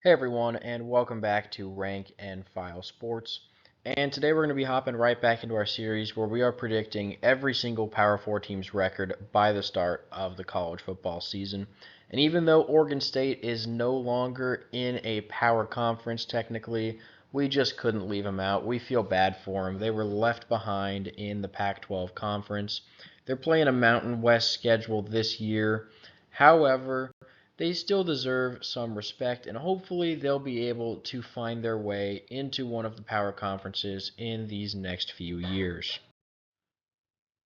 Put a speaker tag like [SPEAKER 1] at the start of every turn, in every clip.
[SPEAKER 1] Hey everyone, and welcome back to Rank and File Sports. And today we're going to be hopping right back into our series where we are predicting every single Power 4 team's record by the start of the college football season. And even though Oregon State is no longer in a power conference technically, we just couldn't leave them out. We feel bad for them. They were left behind in the Pac-12 conference. They're playing a Mountain West schedule this year. However, they still deserve some respect, and hopefully they'll be able to find their way into one of the power conferences in these next few years.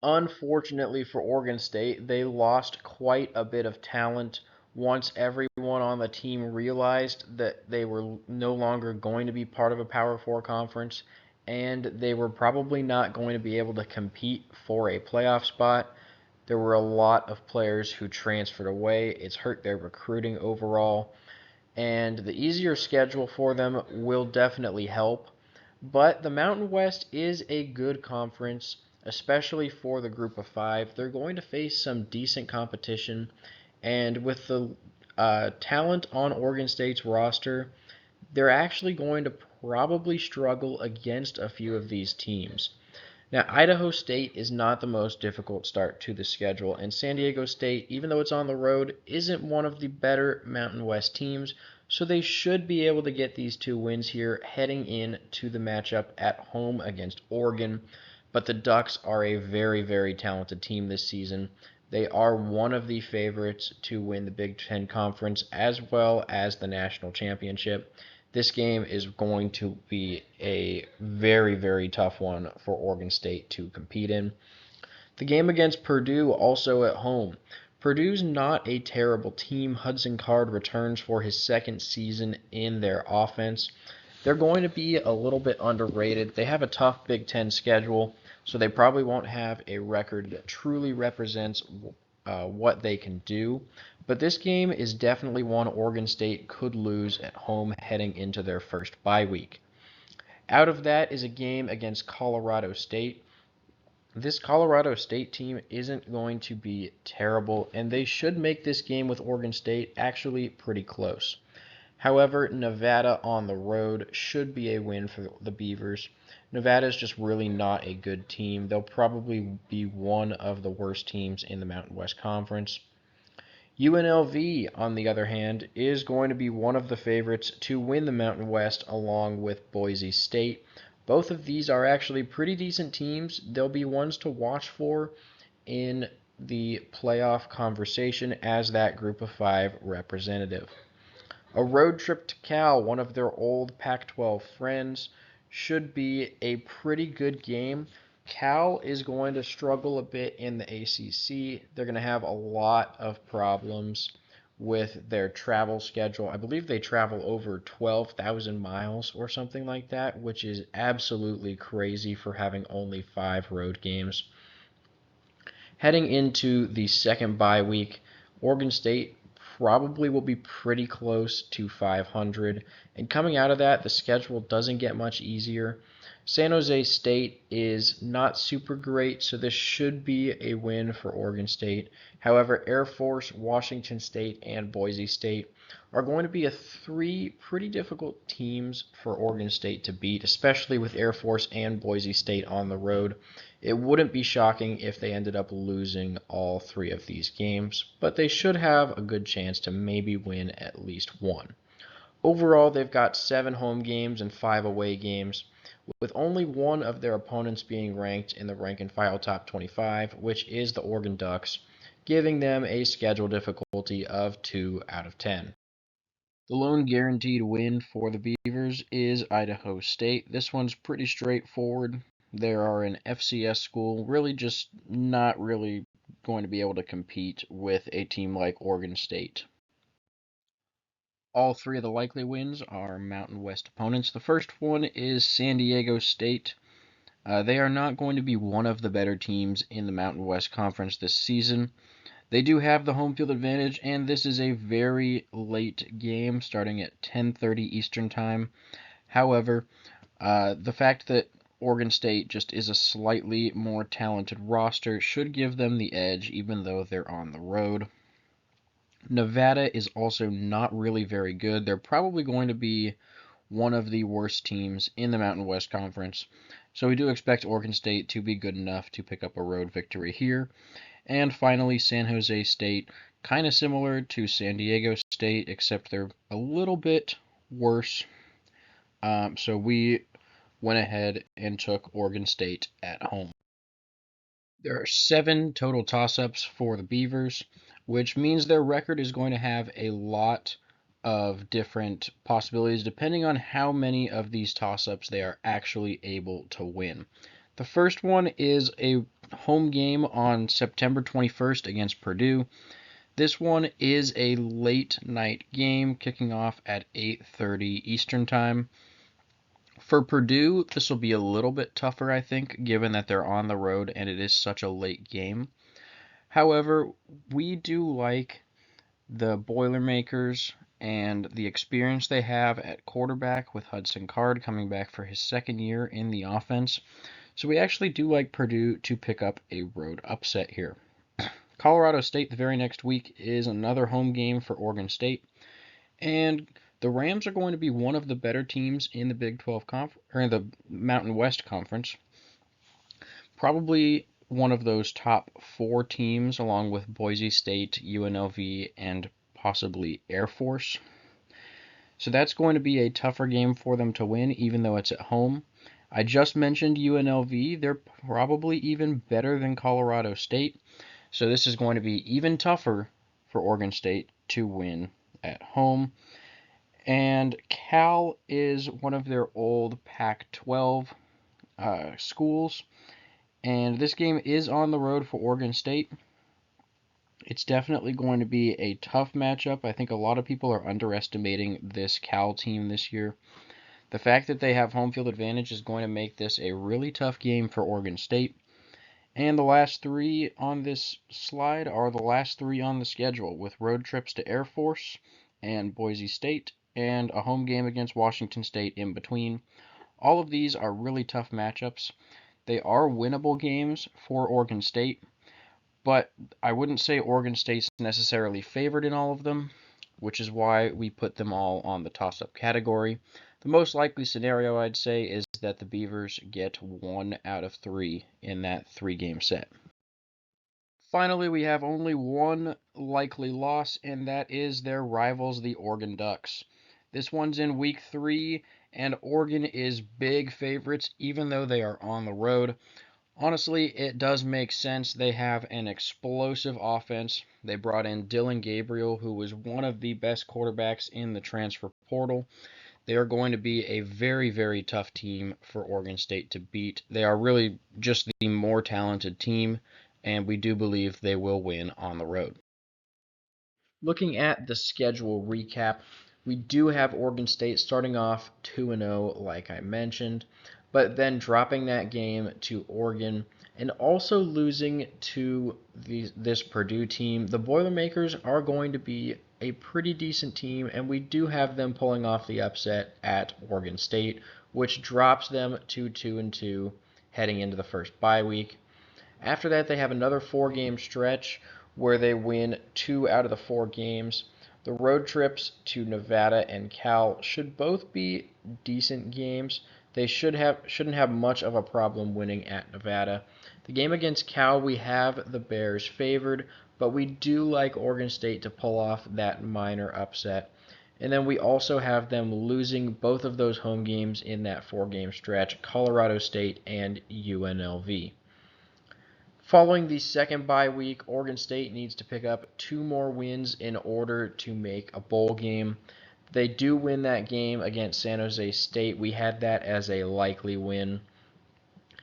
[SPEAKER 1] Unfortunately for Oregon State, they lost quite a bit of talent once everyone on the team realized that they were no longer going to be part of a Power 4 conference, and they were probably not going to be able to compete for a playoff spot. There were a lot of players who transferred away. It's hurt their recruiting overall, and the easier schedule for them will definitely help. But the Mountain West is a good conference, especially for the group of five. They're going to face some decent competition, and with the talent on Oregon State's roster, they're actually going to probably struggle against a few of these teams. Now, Idaho State is not the most difficult start to the schedule, and San Diego State, even though it's on the road, isn't one of the better Mountain West teams, so they should be able to get these two wins here heading into the matchup at home against Oregon. But the Ducks are a very, very talented team this season. They are one of the favorites to win the Big Ten Conference as well as the national championship. This game is going to be a very, very tough one for Oregon State to compete in. The game against Purdue, also at home. Purdue's not a terrible team. Hudson Card returns for his second season in their offense. They're going to be a little bit underrated. They have a tough Big Ten schedule, so they probably won't have a record that truly represents what they can do. But this game is definitely one Oregon State could lose at home heading into their first bye week. Out of that is a game against Colorado State. This Colorado State team isn't going to be terrible, and they should make this game with Oregon State actually pretty close. However, Nevada on the road should be a win for the Beavers. Nevada is just really not a good team. They'll probably be one of the worst teams in the Mountain West Conference. UNLV, on the other hand, is going to be one of the favorites to win the Mountain West along with Boise State. Both of these are actually pretty decent teams. They'll be ones to watch for in the playoff conversation as that group of five representative. A road trip to Cal, one of their old Pac-12 friends, should be a pretty good game. Cal is going to struggle a bit in the ACC. They're going to have a lot of problems with their travel schedule. I believe they travel over 12,000 miles or something like that, which is absolutely crazy for having only 5 road games. Heading into the second bye week, Oregon State probably will be pretty close to 500. And coming out of that, the schedule doesn't get much easier. San Jose State is not super great, so this should be a win for Oregon State. However, Air Force, Washington State, and Boise State are going to be 3 pretty difficult teams for Oregon State to beat, especially with Air Force and Boise State on the road. It wouldn't be shocking if they ended up losing all 3 of these games, but they should have a good chance to maybe win at least one. Overall, they've got 7 home games and 5 away games, with only one of their opponents being ranked in the rank and file top 25, which is the Oregon Ducks, giving them a schedule difficulty of 2 out of 10. The lone guaranteed win for the Beavers is Idaho State. This one's pretty straightforward. They are an FCS school, really just not really going to be able to compete with a team like Oregon State. All 3 of the likely wins are Mountain West opponents. The first one is San Diego State. They are not going to be one of the better teams in the Mountain West Conference this season. They do have the home field advantage, and this is a very late game starting at 10:30 Eastern Time. However, the fact that Oregon State just is a slightly more talented roster should give them the edge, even though they're on the road. Nevada is also not really very good. They're probably going to be one of the worst teams in the Mountain West Conference. So we do expect Oregon State to be good enough to pick up a road victory here. And finally, San Jose State, kind of similar to San Diego State, except they're a little bit worse. So we went ahead and took Oregon State at home. There are 7 total toss-ups for the Beavers, which means their record is going to have a lot of different possibilities depending on how many of these toss-ups they are actually able to win. The first one is a home game on September 21st against Purdue. This one is a late night game kicking off at 8:30 Eastern Time. For Purdue, this will be a little bit tougher, I think, given that they're on the road and it is such a late game. However, we do like the Boilermakers and the experience they have at quarterback with Hudson Card coming back for his second year in the offense. So we actually do like Purdue to pick up a road upset here. Colorado State the very next week is another home game for Oregon State. And the Rams are going to be one of the better teams in the Big 12 or in the Mountain West Conference. Probably one of those top 4 teams along with Boise State, UNLV, and possibly Air Force. So that's going to be a tougher game for them to win, even though it's at home. I just mentioned UNLV. They're probably even better than Colorado State. So this is going to be even tougher for Oregon State to win at home. And Cal is one of their old Pac-12 schools. And this game is on the road for Oregon State. It's definitely going to be a tough matchup. I think a lot of people are underestimating this Cal team this year. The fact that they have home field advantage is going to make this a really tough game for Oregon State. And the last 3 on this slide are the last 3 on the schedule, with road trips to Air Force and Boise State, and a home game against Washington State in between. All of these are really tough matchups. They are winnable games for Oregon State, but I wouldn't say Oregon State's necessarily favored in all of them, which is why we put them all on the toss-up category. The most likely scenario, I'd say, is that the Beavers get 1 out of 3 in that 3-game set. Finally, we have only one likely loss, and that is their rivals, the Oregon Ducks. This one's in week 3, and Oregon is big favorites, even though they are on the road. Honestly, it does make sense. They have an explosive offense. They brought in Dylan Gabriel, who was one of the best quarterbacks in the transfer portal. They are going to be a very, very tough team for Oregon State to beat. They are really just the more talented team, and we do believe they will win on the road. Looking at the schedule recap, we do have Oregon State starting off 2-0, like I mentioned, but then dropping that game to Oregon and also losing to this Purdue team. The Boilermakers are going to be a pretty decent team, and we do have them pulling off the upset at Oregon State, which drops them to 2-2 heading into the first bye week. After that, they have another 4-game stretch where they win 2 out of the 4 games. The road trips to Nevada and Cal should both be decent games. They shouldn't have much of a problem winning at Nevada. The game against Cal, we have the Bears favored, but we do like Oregon State to pull off that minor upset. And then we also have them losing both of those home games in that 4-game stretch, Colorado State and UNLV. Following the second bye week, Oregon State needs to pick up 2 more wins in order to make a bowl game. They do win that game against San Jose State. We had that as a likely win.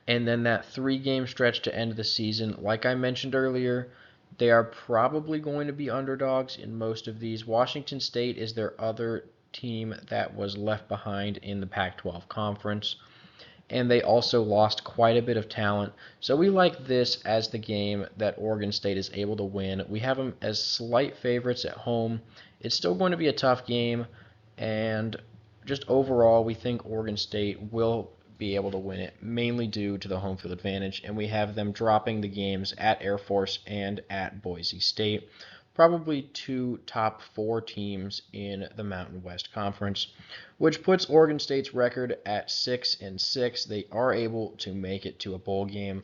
[SPEAKER 1] And then that 3-game stretch to end the season, like I mentioned earlier, they are probably going to be underdogs in most of these. Washington State is their other team that was left behind in the Pac-12 conference, and they also lost quite a bit of talent. So we like this as the game that Oregon State is able to win. We have them as slight favorites at home. It's still going to be a tough game, and just overall, we think Oregon State will be able to win it, mainly due to the home field advantage, and we have them dropping the games at Air Force and at Boise State. probably two top four teams in the Mountain West Conference, which puts Oregon State's record at 6-6. They are able to make it to a bowl game.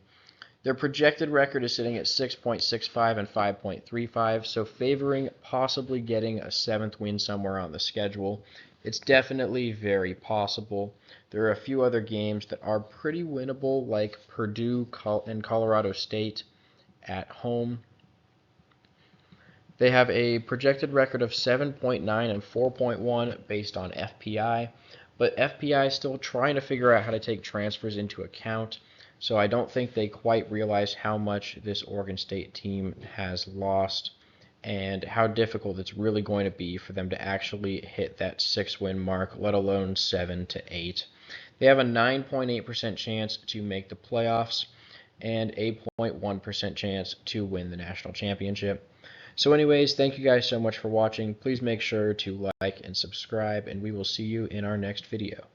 [SPEAKER 1] Their projected record is sitting at 6.65 and 5.35, so favoring possibly getting a seventh win somewhere on the schedule. It's definitely very possible. There are a few other games that are pretty winnable, like Purdue and Colorado State at home. They have a projected record of 7.9 and 4.1 based on FPI, but FPI is still trying to figure out how to take transfers into account. So I don't think they quite realize how much this Oregon State team has lost and how difficult it's really going to be for them to actually hit that 6-win mark, let alone 7 to 8. They have a 9.8% chance to make the playoffs and a 0.1% chance to win the national championship. So anyways, thank you guys so much for watching. Please make sure to like and subscribe, and we will see you in our next video.